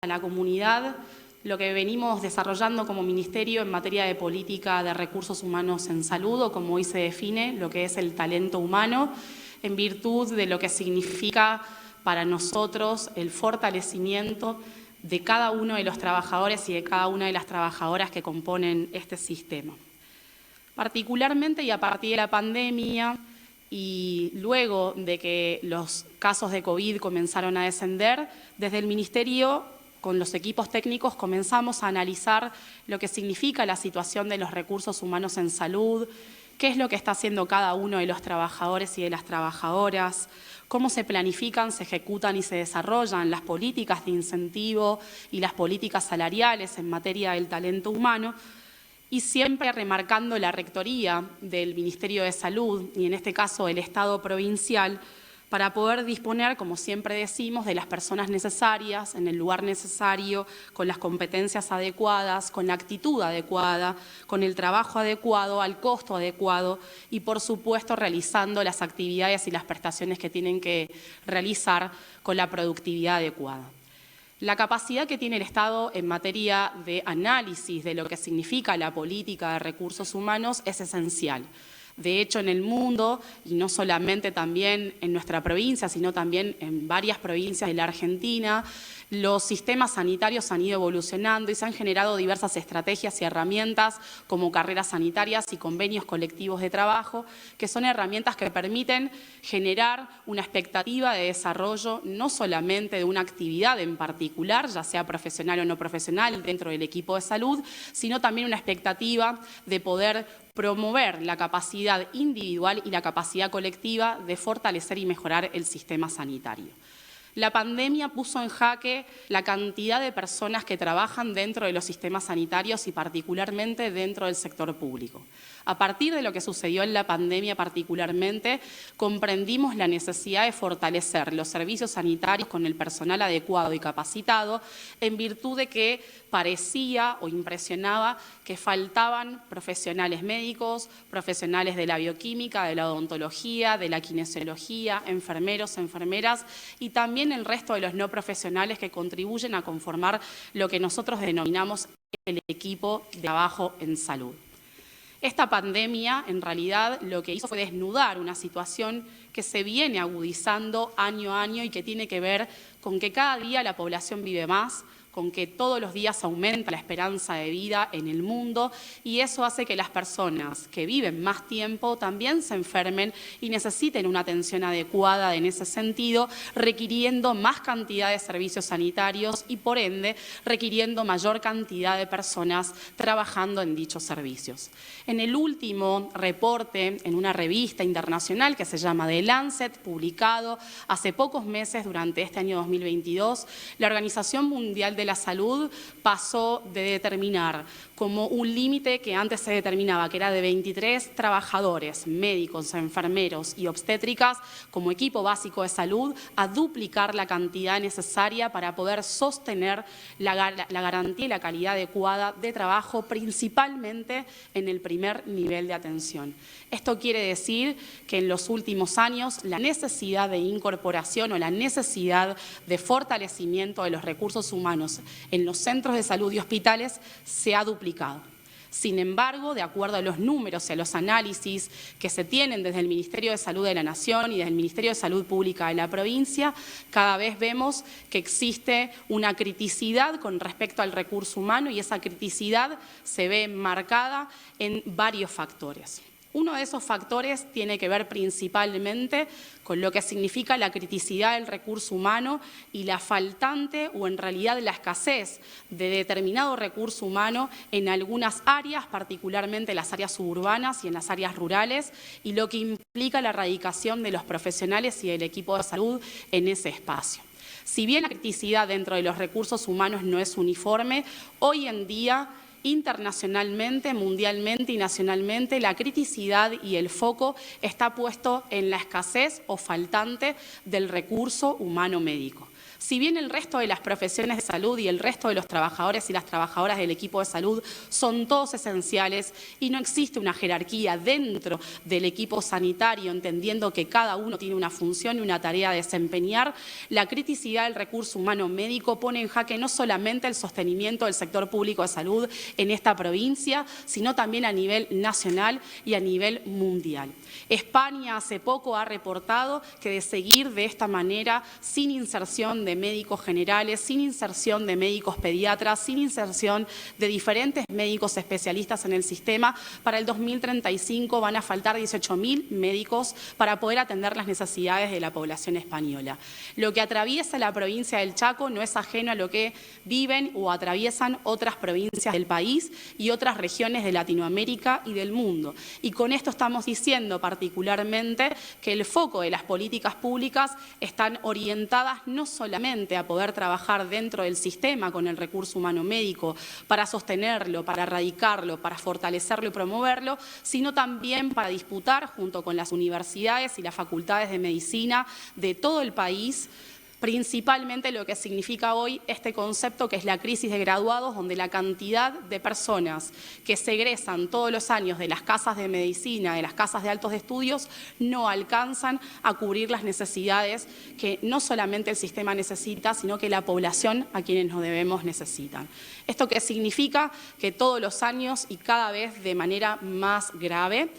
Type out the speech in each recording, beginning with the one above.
a la comunidad lo que venimos desarrollando como Ministerio en materia de política de recursos humanos en salud, o como hoy se define, lo que es el talento humano, en virtud de lo que significa para nosotros el fortalecimiento de cada uno de los trabajadores y de cada una de las trabajadoras que componen este sistema. Particularmente y a partir de la pandemia y luego de que los casos de COVID comenzaron a descender, desde el Ministerio, con los equipos técnicos, comenzamos a analizar lo que significa la situación de los recursos humanos en salud, qué es lo que está haciendo cada uno de los trabajadores y de las trabajadoras, cómo se planifican, se ejecutan y se desarrollan las políticas de incentivo y las políticas salariales en materia del talento humano, y siempre remarcando la rectoría del Ministerio de Salud y en este caso el Estado provincial, para poder disponer, como siempre decimos, de las personas necesarias, en el lugar necesario, con las competencias adecuadas, con la actitud adecuada, con el trabajo adecuado, al costo adecuado y, por supuesto, realizando las actividades y las prestaciones que tienen que realizar con la productividad adecuada. La capacidad que tiene el Estado en materia de análisis de lo que significa la política de recursos humanos es esencial. De hecho, en el mundo, y no solamente también en nuestra provincia, sino también en varias provincias de la Argentina, los sistemas sanitarios han ido evolucionando y se han generado diversas estrategias y herramientas como carreras sanitarias y convenios colectivos de trabajo, que son herramientas que permiten generar una expectativa de desarrollo no solamente de una actividad en particular, ya sea profesional o no profesional, dentro del equipo de salud, sino también una expectativa de poder promover la capacidad individual y la capacidad colectiva de fortalecer y mejorar el sistema sanitario. La pandemia puso en jaque la cantidad de personas que trabajan dentro de los sistemas sanitarios y particularmente dentro del sector público. A partir de lo que sucedió en la pandemia particularmente, comprendimos la necesidad de fortalecer los servicios sanitarios con el personal adecuado y capacitado, en virtud de que parecía o impresionaba que faltaban profesionales médicos, profesionales de la bioquímica, de la odontología, de la kinesiología, enfermeros, enfermeras y también el resto de los no profesionales que contribuyen a conformar lo que nosotros denominamos el equipo de trabajo en salud. Esta pandemia, en realidad, lo que hizo fue desnudar una situación que se viene agudizando año a año y que tiene que ver con que cada día la población vive más, con que todos los días aumenta la esperanza de vida en el mundo y eso hace que las personas que viven más tiempo también se enfermen y necesiten una atención adecuada en ese sentido, requiriendo más cantidad de servicios sanitarios y, por ende, requiriendo mayor cantidad de personas trabajando en dichos servicios. En el último reporte, en una revista internacional que se llama The Lancet, publicado hace pocos meses durante este año 2022, la Organización Mundial de la Salud pasó de determinar como un límite que antes se determinaba, que era de 23 trabajadores, médicos, enfermeros y obstétricas como equipo básico de salud, a duplicar la cantidad necesaria para poder sostener la garantía y la calidad adecuada de trabajo, principalmente en el primer nivel de atención. Esto quiere decir que en los últimos años la necesidad de incorporación o la necesidad de fortalecimiento de los recursos humanos en los centros de salud y hospitales se ha duplicado. Sin embargo, de acuerdo a los números y a los análisis que se tienen desde el Ministerio de Salud de la Nación y desde el Ministerio de Salud Pública de la provincia, cada vez vemos que existe una criticidad con respecto al recurso humano y esa criticidad se ve marcada en varios factores. Uno de esos factores tiene que ver principalmente con lo que significa la criticidad del recurso humano y la faltante o en realidad la escasez de determinado recurso humano en algunas áreas, particularmente las áreas suburbanas y en las áreas rurales, y lo que implica la erradicación de los profesionales y del equipo de salud en ese espacio. Si bien la criticidad dentro de los recursos humanos no es uniforme, hoy en día internacionalmente, mundialmente y nacionalmente, la criticidad y el foco está puesto en la escasez o faltante del recurso humano médico. Si bien el resto de las profesiones de salud y el resto de los trabajadores y las trabajadoras del equipo de salud son todos esenciales y no existe una jerarquía dentro del equipo sanitario, entendiendo que cada uno tiene una función y una tarea a desempeñar, la criticidad del recurso humano médico pone en jaque no solamente el sostenimiento del sector público de salud en esta provincia, sino también a nivel nacional y a nivel mundial. España hace poco ha reportado que de seguir de esta manera, sin inserción de médicos generales, sin inserción de médicos pediatras, sin inserción de diferentes médicos especialistas en el sistema, para el 2035 van a faltar 18.000 médicos para poder atender las necesidades de la población española. Lo que atraviesa la provincia del Chaco no es ajeno a lo que viven o atraviesan otras provincias del país y otras regiones de Latinoamérica y del mundo. Y con esto estamos diciendo particularmente que el foco de las políticas públicas están orientadas no solamente a poder trabajar dentro del sistema con el recurso humano médico para sostenerlo, para erradicarlo, para fortalecerlo y promoverlo, sino también para disputar junto con las universidades y las facultades de medicina de todo el país, principalmente lo que significa hoy este concepto que es la crisis de graduados, donde la cantidad de personas que se egresan todos los años de las casas de medicina, de las casas de altos estudios, no alcanzan a cubrir las necesidades que no solamente el sistema necesita, sino que la población a quienes nos debemos necesitan. ¿Esto qué significa? Que todos los años y cada vez de manera más grave,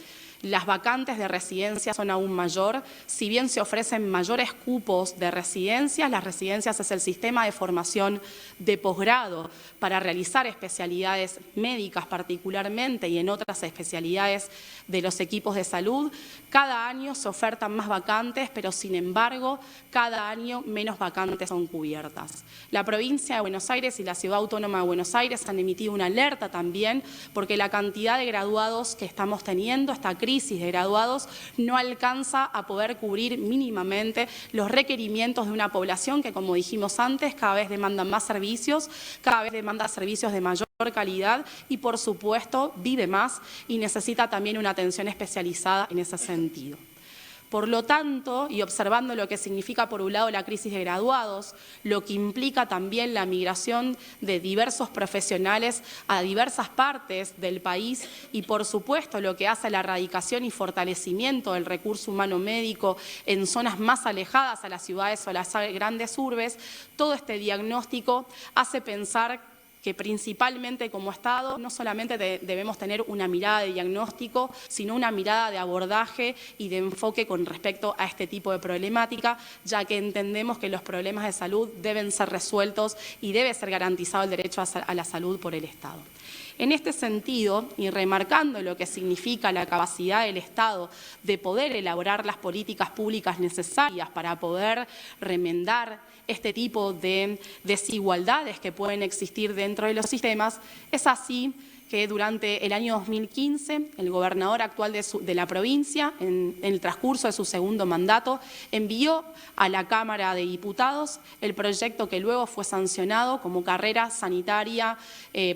las vacantes de residencia son aún mayor. Si bien se ofrecen mayores cupos de residencias, las residencias es el sistema de formación de posgrado para realizar especialidades médicas particularmente y en otras especialidades de los equipos de salud. Cada año se ofertan más vacantes, pero sin embargo, cada año menos vacantes son cubiertas. La provincia de Buenos Aires y la Ciudad Autónoma de Buenos Aires han emitido una alerta también porque la cantidad de graduados que estamos teniendo, esta crisis de graduados, no alcanza a poder cubrir mínimamente los requerimientos de una población que, como dijimos antes, cada vez demanda más servicios, cada vez demanda servicios de mayor calidad y, por supuesto, vive más y necesita también una atención especializada en ese sentido. Por lo tanto, y observando lo que significa por un lado la crisis de graduados, lo que implica también la migración de diversos profesionales a diversas partes del país y por supuesto lo que hace la erradicación y fortalecimiento del recurso humano médico en zonas más alejadas a las ciudades o las grandes urbes, todo este diagnóstico hace pensar que principalmente como Estado no solamente debemos tener una mirada de diagnóstico, sino una mirada de abordaje y de enfoque con respecto a este tipo de problemática, ya que entendemos que los problemas de salud deben ser resueltos y debe ser garantizado el derecho a la salud por el Estado. En este sentido, y remarcando lo que significa la capacidad del Estado de poder elaborar las políticas públicas necesarias para poder remendar este tipo de desigualdades que pueden existir dentro de los sistemas, es así que durante el año 2015 el gobernador actual de la provincia, en el transcurso de su segundo mandato, envió a la Cámara de Diputados el proyecto que luego fue sancionado como carrera sanitaria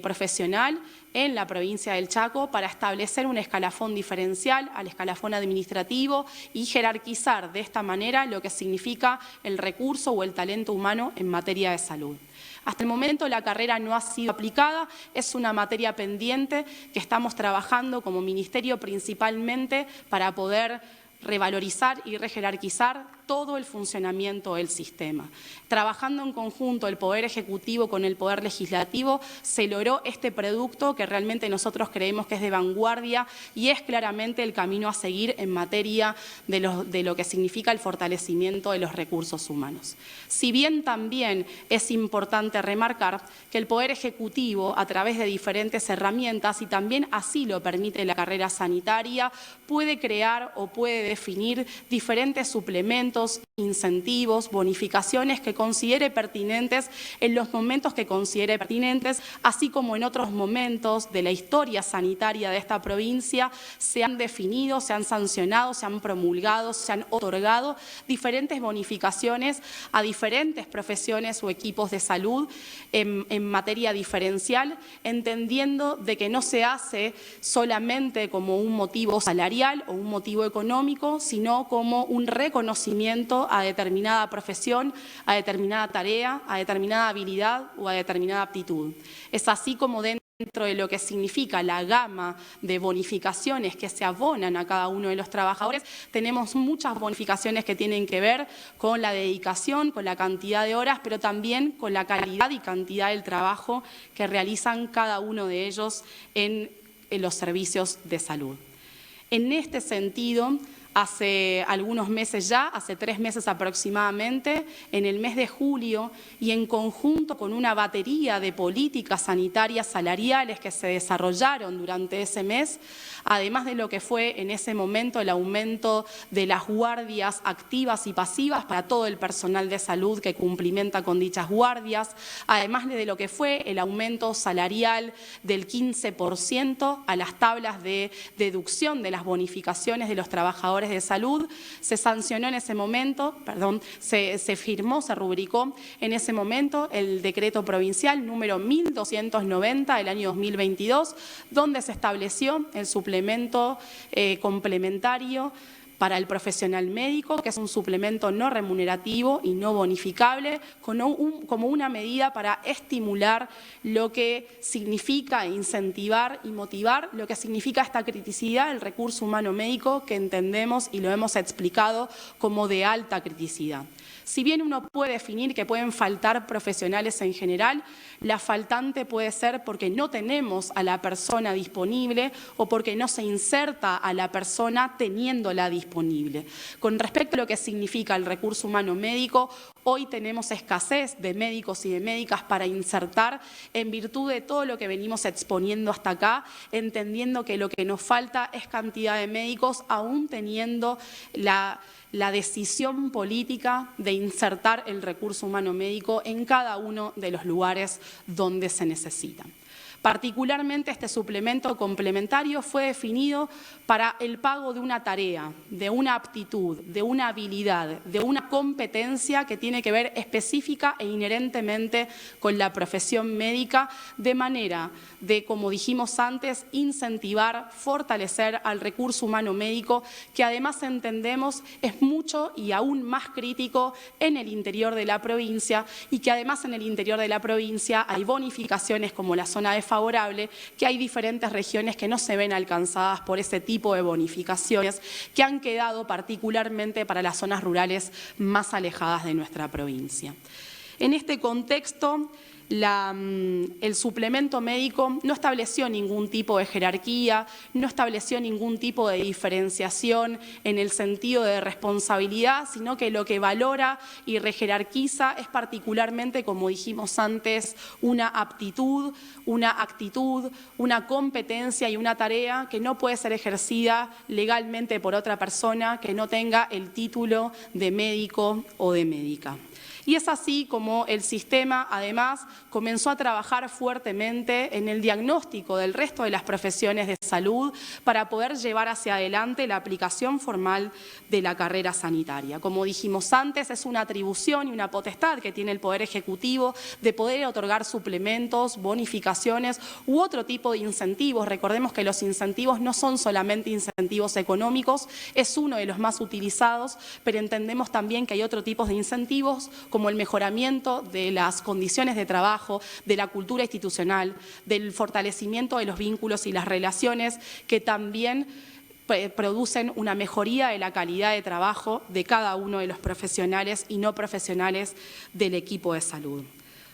profesional en la provincia del Chaco para establecer un escalafón diferencial al escalafón administrativo y jerarquizar de esta manera lo que significa el recurso o el talento humano en materia de salud. Hasta el momento la carrera no ha sido aplicada, es una materia pendiente que estamos trabajando como ministerio principalmente para poder revalorizar y rejerarquizar todo el funcionamiento del sistema. Trabajando en conjunto el Poder Ejecutivo con el Poder Legislativo, se logró este producto que realmente nosotros creemos que es de vanguardia y es claramente el camino a seguir en materia de lo que significa el fortalecimiento de los recursos humanos. Si bien también es importante remarcar que el Poder Ejecutivo, a través de diferentes herramientas, y también así lo permite la carrera sanitaria, puede crear o puede definir diferentes suplementos, incentivos, bonificaciones que considere pertinentes en los momentos que considere pertinentes, así como en otros momentos de la historia sanitaria de esta provincia se han definido, se han sancionado, se han promulgado, se han otorgado diferentes bonificaciones a diferentes profesiones o equipos de salud en materia diferencial, entendiendo de que no se hace solamente como un motivo salarial o un motivo económico, sino como un reconocimiento reconocimiento a determinada profesión, a determinada tarea, a determinada habilidad o a determinada aptitud. Es así como dentro de lo que significa la gama de bonificaciones que se abonan a cada uno de los trabajadores, tenemos muchas bonificaciones que tienen que ver con la dedicación, con la cantidad de horas, pero también con la calidad y cantidad del trabajo que realizan cada uno de ellos en los servicios de salud. En este sentido, hace algunos meses ya, hace 3 meses aproximadamente, en el mes de julio, y en conjunto con una batería de políticas sanitarias salariales que se desarrollaron durante ese mes, además de lo que fue en ese momento el aumento de las guardias activas y pasivas para todo el personal de salud que cumplimenta con dichas guardias, además de lo que fue el aumento salarial del 15% a las tablas de deducción de las bonificaciones de los trabajadores de salud, se sancionó en ese momento, se firmó, se rubricó en ese momento el decreto provincial número 1290 del año 2022, donde se estableció el suplemento complementario para el profesional médico, que es un suplemento no remunerativo y no bonificable, como una medida para estimular lo que significa incentivar y motivar lo que significa esta criticidad del recurso humano médico que entendemos y lo hemos explicado como de alta criticidad. Si bien uno puede definir que pueden faltar profesionales en general, la faltante puede ser porque no tenemos a la persona disponible o porque no se inserta a la persona teniéndola disponible. Con respecto a lo que significa el recurso humano médico, hoy tenemos escasez de médicos y de médicas para insertar en virtud de todo lo que venimos exponiendo hasta acá, entendiendo que lo que nos falta es cantidad de médicos, aún teniendo la decisión política de insertar el recurso humano médico en cada uno de los lugares donde se necesita. Particularmente este suplemento complementario fue definido para el pago de una tarea, de una aptitud, de una habilidad, de una competencia que tiene que ver específica e inherentemente con la profesión médica, de manera de, como dijimos antes, incentivar, fortalecer al recurso humano médico, que además entendemos es mucho y aún más crítico en el interior de la provincia, y que además en el interior de la provincia hay bonificaciones como la zona de favorable, que hay diferentes regiones que no se ven alcanzadas por ese tipo de bonificaciones que han quedado particularmente para las zonas rurales más alejadas de nuestra provincia. En este contexto, el suplemento médico no estableció ningún tipo de jerarquía, no estableció ningún tipo de diferenciación en el sentido de responsabilidad, sino que lo que valora y rejerarquiza es particularmente, como dijimos antes, una aptitud, una actitud, una competencia y una tarea que no puede ser ejercida legalmente por otra persona que no tenga el título de médico o de médica. Y es así como el sistema, además, comenzó a trabajar fuertemente en el diagnóstico del resto de las profesiones de salud para poder llevar hacia adelante la aplicación formal de la carrera sanitaria. Como dijimos antes, es una atribución y una potestad que tiene el Poder Ejecutivo de poder otorgar suplementos, bonificaciones u otro tipo de incentivos. Recordemos que los incentivos no son solamente incentivos económicos, es uno de los más utilizados, pero entendemos también que hay otro tipo de incentivos, como el mejoramiento de las condiciones de trabajo, de la cultura institucional, del fortalecimiento de los vínculos y las relaciones, que también producen una mejoría de la calidad de trabajo de cada uno de los profesionales y no profesionales del equipo de salud.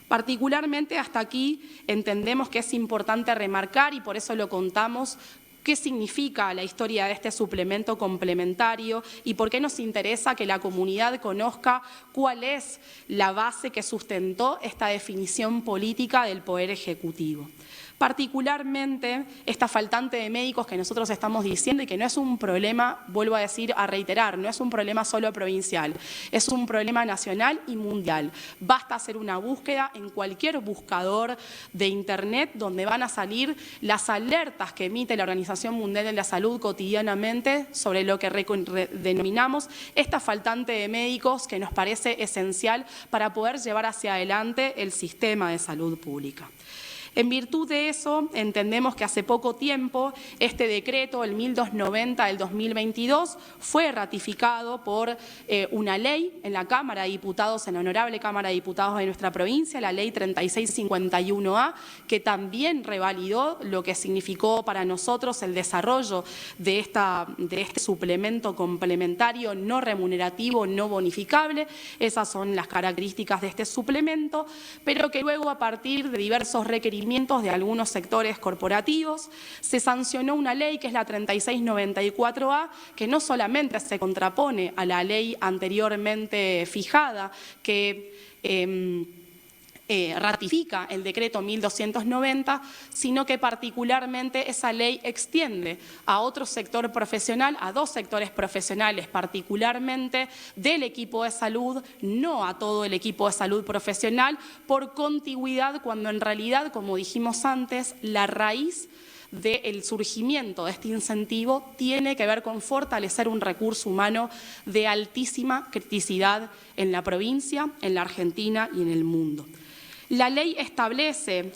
Particularmente hasta aquí entendemos que es importante remarcar, y por eso lo contamos, qué significa la historia de este suplemento complementario y por qué nos interesa que la comunidad conozca cuál es la base que sustentó esta definición política del Poder Ejecutivo. Particularmente esta faltante de médicos que nosotros estamos diciendo, y que no es un problema, vuelvo a decir, a reiterar, no es un problema solo provincial, es un problema nacional y mundial. Basta hacer una búsqueda en cualquier buscador de Internet donde van a salir las alertas que emite la Organización Mundial de la Salud cotidianamente sobre lo que denominamos esta faltante de médicos, que nos parece esencial para poder llevar hacia adelante el sistema de salud pública. En virtud de eso, entendemos que hace poco tiempo este decreto, el 1290 del 2022, fue ratificado por una ley en la Cámara de Diputados, en la Honorable Cámara de Diputados de nuestra provincia, la Ley 3651A, que también revalidó lo que significó para nosotros el desarrollo de este suplemento complementario no remunerativo, no bonificable. Esas son las características de este suplemento, pero que luego, a partir de diversos requerimientos de algunos sectores corporativos, se sancionó una ley que es la 3694A, que no solamente se contrapone a la ley anteriormente fijada, que ratifica el decreto 1290, sino que particularmente esa ley extiende a otro sector profesional, a dos sectores profesionales particularmente del equipo de salud, no a todo el equipo de salud profesional, por contigüidad, cuando en realidad, como dijimos antes, la raíz del surgimiento de este incentivo tiene que ver con fortalecer un recurso humano de altísima criticidad en la provincia, en la Argentina y en el mundo. La ley establece,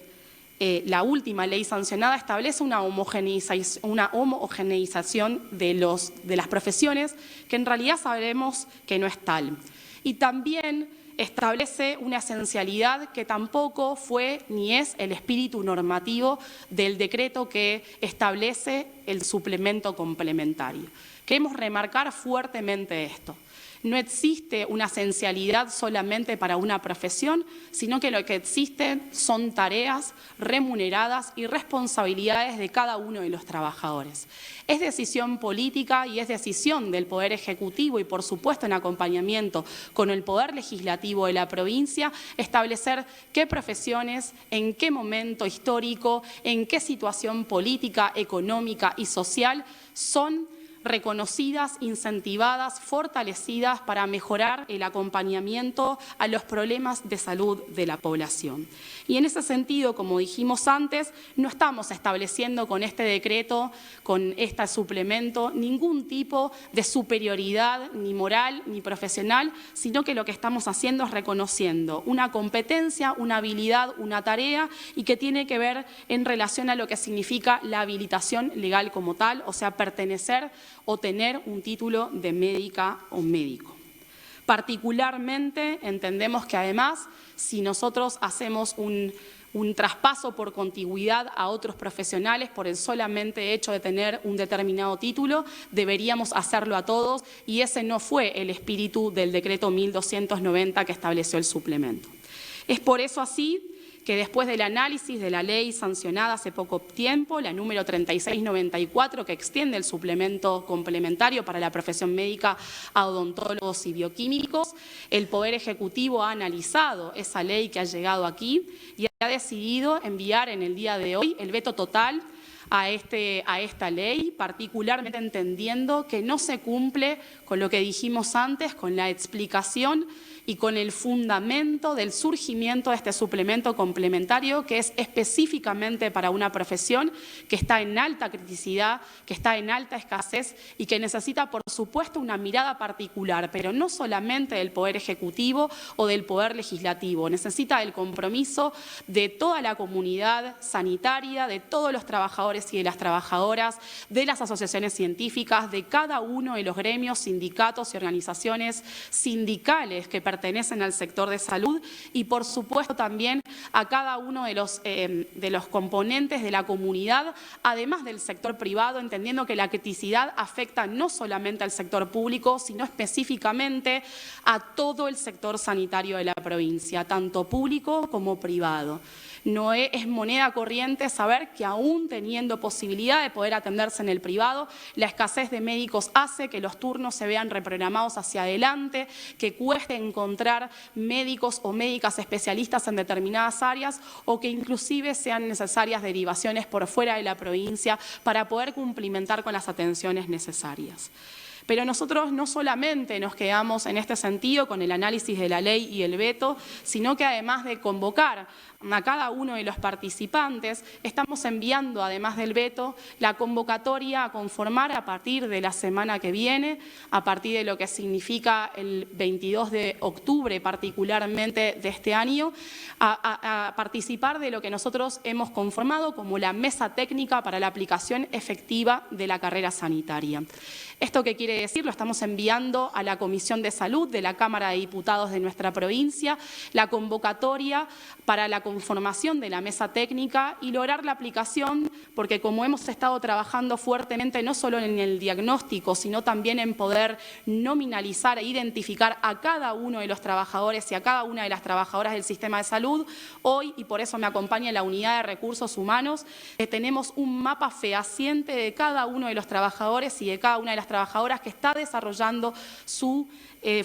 la última ley sancionada establece una homogeneización de las profesiones, que en realidad sabemos que no es tal. Y también establece una esencialidad que tampoco fue ni es el espíritu normativo del decreto que establece el suplemento complementario. Queremos remarcar fuertemente esto. No existe una esencialidad solamente para una profesión, sino que lo que existe son tareas remuneradas y responsabilidades de cada uno de los trabajadores. Es decisión política y es decisión del Poder Ejecutivo y, por supuesto, en acompañamiento con el Poder Legislativo de la provincia, establecer qué profesiones, en qué momento histórico, en qué situación política, económica y social son reconocidas, incentivadas, fortalecidas para mejorar el acompañamiento a los problemas de salud de la población. Y en ese sentido, como dijimos antes, no estamos estableciendo con este decreto, con este suplemento, ningún tipo de superioridad ni moral ni profesional, sino que lo que estamos haciendo es reconociendo una competencia, una habilidad, una tarea y que tiene que ver en relación a lo que significa la habilitación legal como tal, o sea, pertenecer o tener un título de médica o médico. Particularmente entendemos que además, si nosotros hacemos un traspaso por contigüidad a otros profesionales por el solamente hecho de tener un determinado título, deberíamos hacerlo a todos, y ese no fue el espíritu del decreto 1290 que estableció el suplemento. Es por eso así que después del análisis de la ley sancionada hace poco tiempo, la número 3694, que extiende el suplemento complementario para la profesión médica a odontólogos y bioquímicos, el Poder Ejecutivo ha analizado esa ley que ha llegado aquí y ha decidido enviar en el día de hoy el veto total a esta ley, particularmente entendiendo que no se cumple con lo que dijimos antes, con la explicación y con el fundamento del surgimiento de este suplemento complementario, que es específicamente para una profesión que está en alta criticidad, que está en alta escasez y que necesita, por supuesto, una mirada particular, pero no solamente del Poder Ejecutivo o del Poder Legislativo, necesita el compromiso de toda la comunidad sanitaria, de todos los trabajadores y de las trabajadoras, de las asociaciones científicas, de cada uno de los gremios, sindicatos y organizaciones sindicales que pertenecen al sector de salud y, por supuesto, también a cada uno de los componentes de la comunidad, además del sector privado, entendiendo que la criticidad afecta no solamente al sector público, sino específicamente a todo el sector sanitario de la provincia, tanto público como privado. No es moneda corriente saber que aún teniendo posibilidad de poder atenderse en el privado, la escasez de médicos hace que los turnos se vean reprogramados hacia adelante, que cueste encontrar médicos o médicas especialistas en determinadas áreas o que inclusive sean necesarias derivaciones por fuera de la provincia para poder cumplimentar con las atenciones necesarias. Pero nosotros no solamente nos quedamos en este sentido con el análisis de la ley y el veto, sino que además de convocar a cada uno de los participantes, estamos enviando, además del veto, la convocatoria a conformar a partir de la semana que viene, a partir de lo que significa el 22 de octubre particularmente de este año, a participar de lo que nosotros hemos conformado como la mesa técnica para la aplicación efectiva de la carrera sanitaria. ¿Esto qué quiere decir? Lo estamos enviando a la Comisión de Salud de la Cámara de Diputados de nuestra provincia, la convocatoria para la conformación de la mesa técnica y lograr la aplicación, porque como hemos estado trabajando fuertemente no solo en el diagnóstico, sino también en poder nominalizar e identificar a cada uno de los trabajadores y a cada una de las trabajadoras del sistema de salud, hoy, y por eso me acompaña la Unidad de Recursos Humanos, tenemos un mapa fehaciente de cada uno de los trabajadores y de cada una de las trabajadoras que está desarrollando su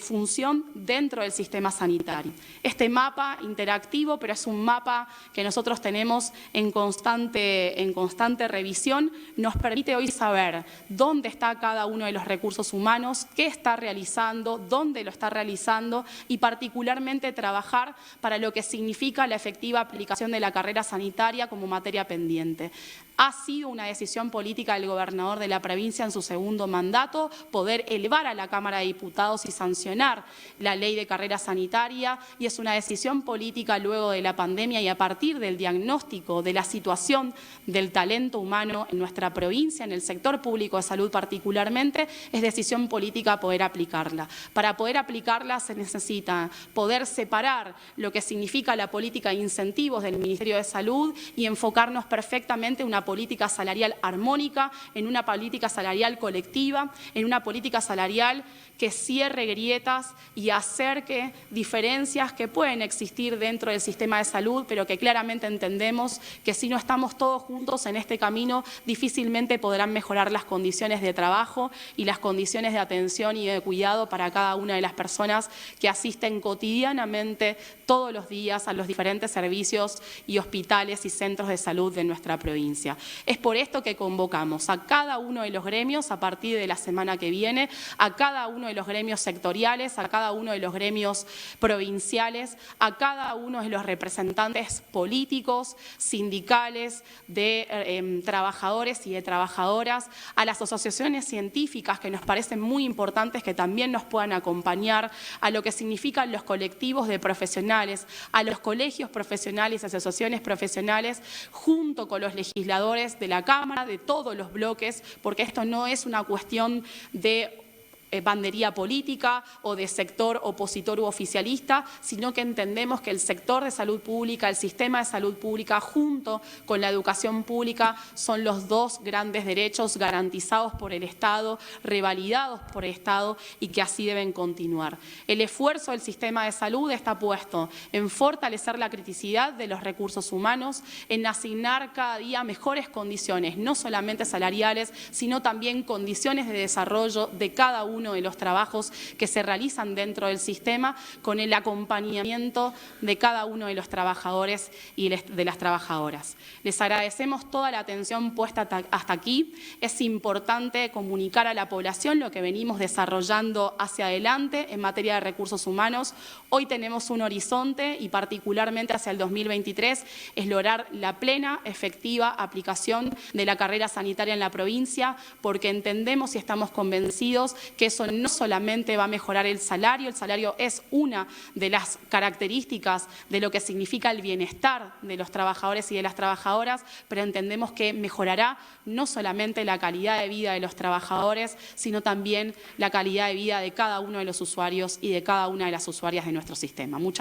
función dentro del sistema sanitario. Este mapa interactivo, pero es un mapa que nosotros tenemos en constante revisión, nos permite hoy saber dónde está cada uno de los recursos humanos, qué está realizando, dónde lo está realizando y particularmente trabajar para lo que significa la efectiva aplicación de la carrera sanitaria como materia pendiente. Ha sido una decisión política del gobernador de la provincia en su segundo mandato poder elevar a la Cámara de Diputados y sancionar la ley de carrera sanitaria, y es una decisión política luego de la pandemia y a partir del diagnóstico de la situación del talento humano en nuestra provincia, en el sector público de salud particularmente, es decisión política poder aplicarla. Para poder aplicarla se necesita poder separar lo que significa la política de incentivos del Ministerio de Salud y enfocarnos perfectamente en una política salarial armónica, en una política salarial colectiva, en una política salarial que cierre grietas y acerque diferencias que pueden existir dentro del sistema de salud, pero que claramente entendemos que si no estamos todos juntos en este camino, difícilmente podrán mejorar las condiciones de trabajo y las condiciones de atención y de cuidado para cada una de las personas que asisten cotidianamente todos los días a los diferentes servicios y hospitales y centros de salud de nuestra provincia. Es por esto que convocamos a cada uno de los gremios a partir de la semana que viene, a cada uno de los gremios sectoriales, a cada uno de los gremios provinciales, a cada uno de los representantes políticos, sindicales, de trabajadores y de trabajadoras, a las asociaciones científicas que nos parecen muy importantes que también nos puedan acompañar, a lo que significan los colectivos de profesionales, a los colegios profesionales, asociaciones profesionales, junto con los legisladores de la Cámara, de todos los bloques, porque esto no es una cuestión de bandería política o de sector opositor u oficialista, sino que entendemos que el sector de salud pública, el sistema de salud pública, junto con la educación pública, son los dos grandes derechos garantizados por el Estado, revalidados por el Estado y que así deben continuar. El esfuerzo del sistema de salud está puesto en fortalecer la criticidad de los recursos humanos, en asignar cada día mejores condiciones, no solamente salariales, sino también condiciones de desarrollo de cada uno de los trabajos que se realizan dentro del sistema, con el acompañamiento de cada uno de los trabajadores y de las trabajadoras. Les agradecemos toda la atención puesta hasta aquí. Es importante comunicar a la población lo que venimos desarrollando hacia adelante en materia de recursos humanos. Hoy tenemos un horizonte y particularmente hacia el 2023 es lograr la plena, efectiva aplicación de la carrera sanitaria en la provincia, porque entendemos y estamos convencidos que eso no solamente va a mejorar el salario es una de las características de lo que significa el bienestar de los trabajadores y de las trabajadoras, pero entendemos que mejorará no solamente la calidad de vida de los trabajadores, sino también la calidad de vida de cada uno de los usuarios y de cada una de las usuarias de nuestro sistema. Muchas